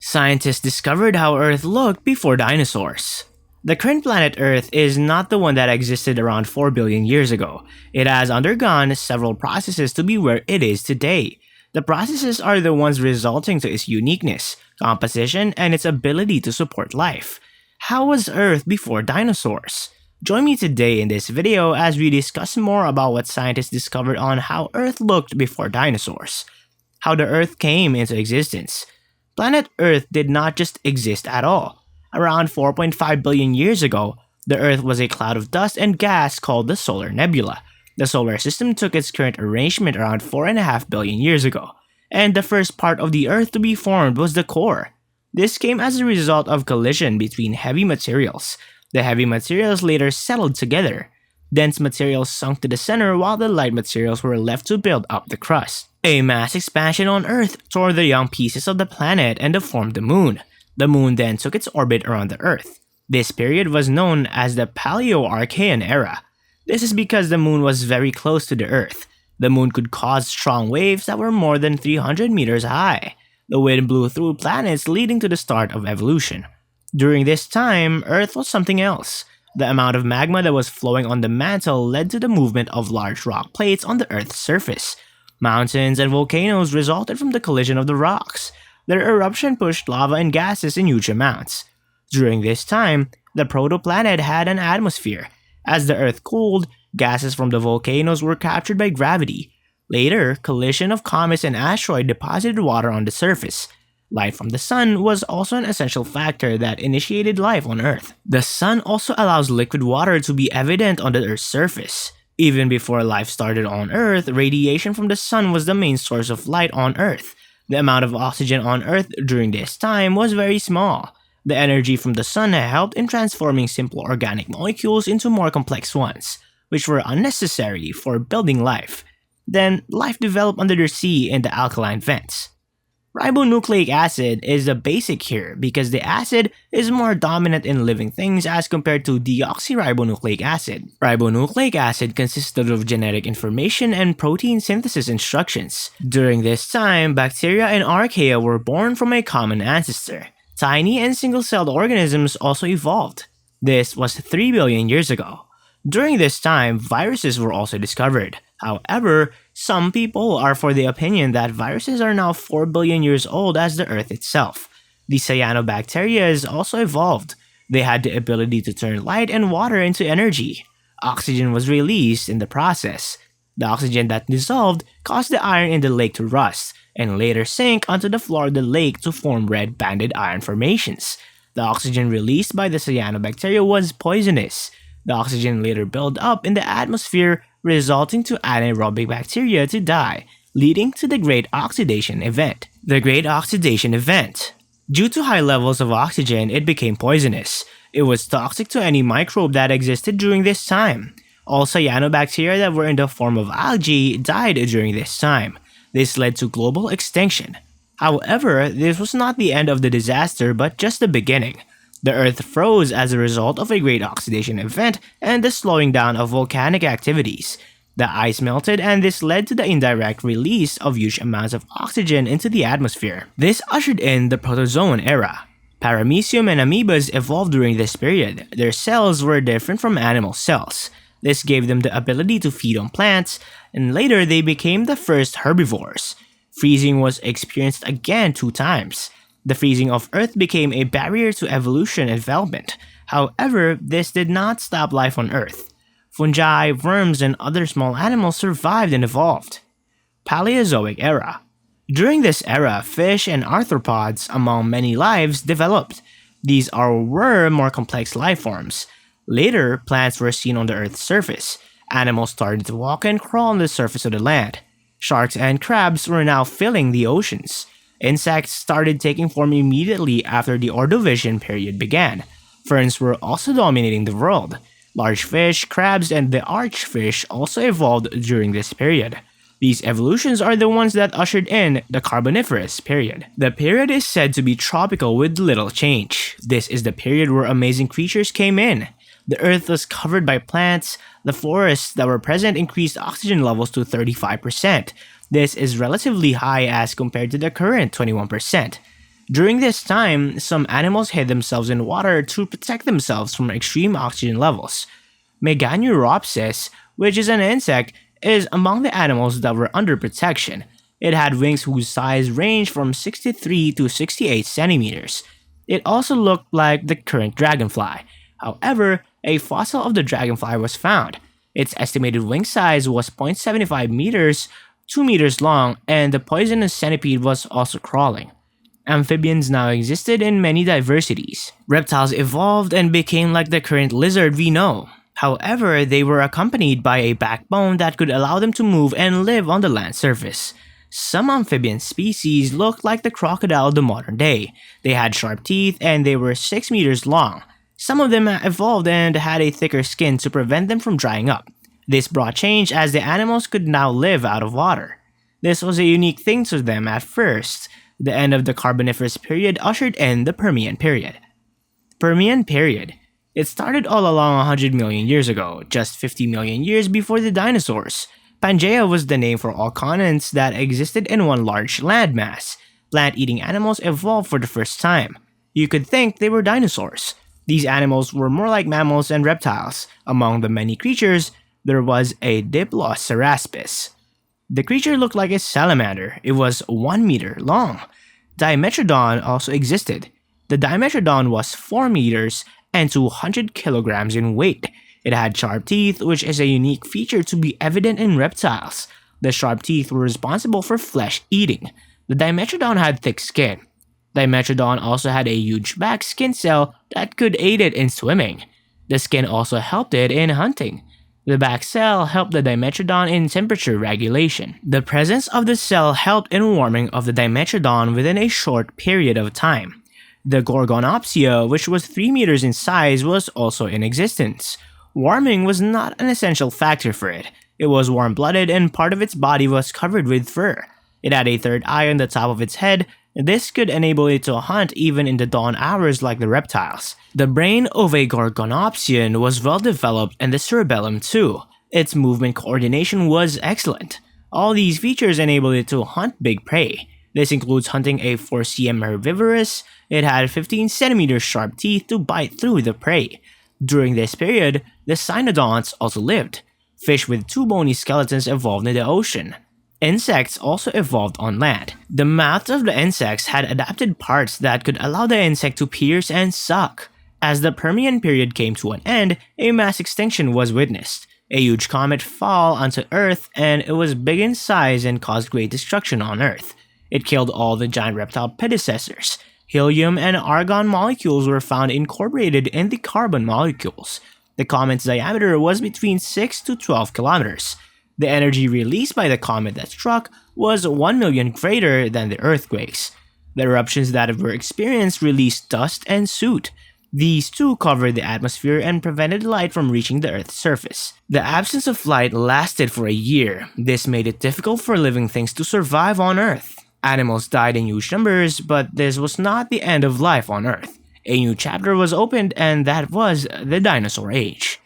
Scientists discovered how Earth looked before dinosaurs. The current planet Earth is not the one that existed around 4 billion years ago. It has undergone several processes to be where it is today. The processes are the ones resulting to its uniqueness, composition, and its ability to support life. How was Earth before dinosaurs? Join me today in this video as we discuss more about what scientists discovered on how Earth looked before dinosaurs. How the Earth came into existence. Planet Earth did not just exist at all. Around 4.5 billion years ago, the Earth was a cloud of dust and gas called the solar nebula. The solar system took its current arrangement around 4.5 billion years ago, and the first part of the Earth to be formed was the core. This came as a result of collision between heavy materials. The heavy materials later settled together. Dense materials sunk to the center while the light materials were left to build up the crust. A mass expansion on Earth tore the young pieces of the planet and formed the Moon. The Moon then took its orbit around the Earth. This period was known as the Paleoarchean era. This is because the Moon was very close to the Earth. The Moon could cause strong waves that were more than 300 meters high. The wind blew through planets, leading to the start of evolution. During this time, Earth was something else. The amount of magma that was flowing on the mantle led to the movement of large rock plates on the Earth's surface. Mountains and volcanoes resulted from the collision of the rocks. Their eruption pushed lava and gases in huge amounts. During this time, the protoplanet had an atmosphere. As the Earth cooled, gases from the volcanoes were captured by gravity. Later, collision of comets and asteroids deposited water on the surface. Light from the sun was also an essential factor that initiated life on Earth. The sun also allows liquid water to be evident on the Earth's surface. Even before life started on Earth, radiation from the sun was the main source of light on Earth. The amount of oxygen on Earth during this time was very small. The energy from the sun helped in transforming simple organic molecules into more complex ones, which were unnecessary for building life. Then, life developed under the sea in the alkaline vents. Ribonucleic acid is the basic here because the acid is more dominant in living things as compared to deoxyribonucleic acid. Ribonucleic acid consisted of genetic information and protein synthesis instructions. During this time, bacteria and archaea were born from a common ancestor. Tiny and single-celled organisms also evolved. This was 3 billion years ago. During this time, viruses were also discovered. However, some people are for the opinion that viruses are now 4 billion years old as the Earth itself. The cyanobacteria also evolved. They had the ability to turn light and water into energy. Oxygen was released in the process. The oxygen that dissolved caused the iron in the lake to rust, and later sank onto the floor of the lake to form red banded iron formations. The oxygen released by the cyanobacteria was poisonous. The oxygen later built up in the atmosphere, resulting to anaerobic bacteria to die, leading to the Great Oxidation Event. The Great Oxidation Event. Due to high levels of oxygen, it became poisonous. It was toxic to any microbe that existed during this time. All cyanobacteria that were in the form of algae died during this time. This led to global extinction. However, this was not the end of the disaster but just the beginning. The Earth froze as a result of a great oxidation event and the slowing down of volcanic activities. The ice melted and this led to the indirect release of huge amounts of oxygen into the atmosphere. This ushered in the Protozoan era. Paramecium and amoebas evolved during this period. Their cells were different from animal cells. This gave them the ability to feed on plants, and later they became the first herbivores. Freezing was experienced again 2 times. The freezing of Earth became a barrier to evolution and development. However, this did not stop life on Earth. Fungi, worms, and other small animals survived and evolved. Paleozoic era. During this era, fish and arthropods, among many lives, developed. These were more complex life forms. Later, plants were seen on the Earth's surface. Animals started to walk and crawl on the surface of the land. Sharks and crabs were now filling the oceans. Insects started taking form immediately after the Ordovician period began. Ferns were also dominating the world. Large fish, crabs, and the archfish also evolved during this period. These evolutions are the ones that ushered in the Carboniferous period. The period is said to be tropical with little change. This is the period where amazing creatures came in. The Earth was covered by plants. The forests that were present increased oxygen levels to 35%. This is relatively high as compared to the current 21%. During this time, some animals hid themselves in water to protect themselves from extreme oxygen levels. Meganuropsis, which is an insect, is among the animals that were under protection. It had wings whose size ranged from 63 to 68 centimeters. It also looked like the current dragonfly. However, a fossil of the dragonfly was found. Its estimated wing size was 0.75 meters, 2 meters long, and the poisonous centipede was also crawling. Amphibians now existed in many diversities. Reptiles evolved and became like the current lizard we know. However, they were accompanied by a backbone that could allow them to move and live on the land surface. Some amphibian species looked like the crocodile of the modern day. They had sharp teeth and they were 6 meters long. Some of them evolved and had a thicker skin to prevent them from drying up. This brought change as the animals could now live out of water. This was a unique thing to them at first. The end of the Carboniferous period ushered in the Permian period. Permian period. It started all along 100 million years ago, just 50 million years before the dinosaurs. Pangaea was the name for all continents that existed in one large landmass. Plant-eating animals evolved for the first time. You could think they were dinosaurs. These animals were more like mammals and reptiles. Among the many creatures, there was a Diploceraspis. The creature looked like a salamander. It was 1 meter long. Dimetrodon also existed. The Dimetrodon was 4 meters and 200 kilograms in weight. It had sharp teeth, which is a unique feature to be evident in reptiles. The sharp teeth were responsible for flesh eating. The Dimetrodon had thick skin. Dimetrodon also had a huge back skin cell that could aid it in swimming. The skin also helped it in hunting. The back cell helped the Dimetrodon in temperature regulation. The presence of the cell helped in warming of the Dimetrodon within a short period of time. The Gorgonopsia, which was 3 meters in size, was also in existence. Warming was not an essential factor for it. It was warm-blooded and part of its body was covered with fur. It had a third eye on the top of its head. This could enable it to hunt even in the dawn hours like the reptiles. The brain of a Gorgonopsian was well developed and the cerebellum too. Its movement coordination was excellent. All these features enabled it to hunt big prey. This includes hunting a 4cm herbivorous. It had 15 centimeters sharp teeth to bite through the prey. During this period, the cynodonts also lived. Fish with 2 bony skeletons evolved in the ocean. Insects also evolved on land. The mouths of the insects had adapted parts that could allow the insect to pierce and suck. As the Permian period came to an end, a mass extinction was witnessed. A huge comet fell onto Earth and it was big in size and caused great destruction on Earth. It killed all the giant reptile predecessors. Helium and argon molecules were found incorporated in the carbon molecules. The comet's diameter was between 6 to 12 kilometers. The energy released by the comet that struck was 1 million greater than the earthquakes. The eruptions that were experienced released dust and soot. These too covered the atmosphere and prevented light from reaching the Earth's surface. The absence of light lasted for a year. This made it difficult for living things to survive on Earth. Animals died in huge numbers, but this was not the end of life on Earth. A new chapter was opened, and that was the Dinosaur Age.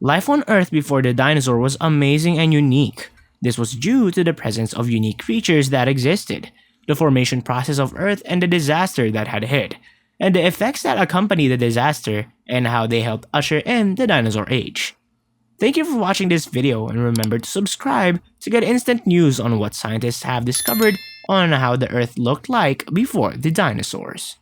Life on Earth before the dinosaur was amazing and unique. This was due to the presence of unique creatures that existed, the formation process of Earth and the disaster that had hit, and the effects that accompany the disaster and how they helped usher in the Dinosaur Age. Thank you for watching this video and remember to subscribe to get instant news on what scientists have discovered on how the Earth looked like before the dinosaurs.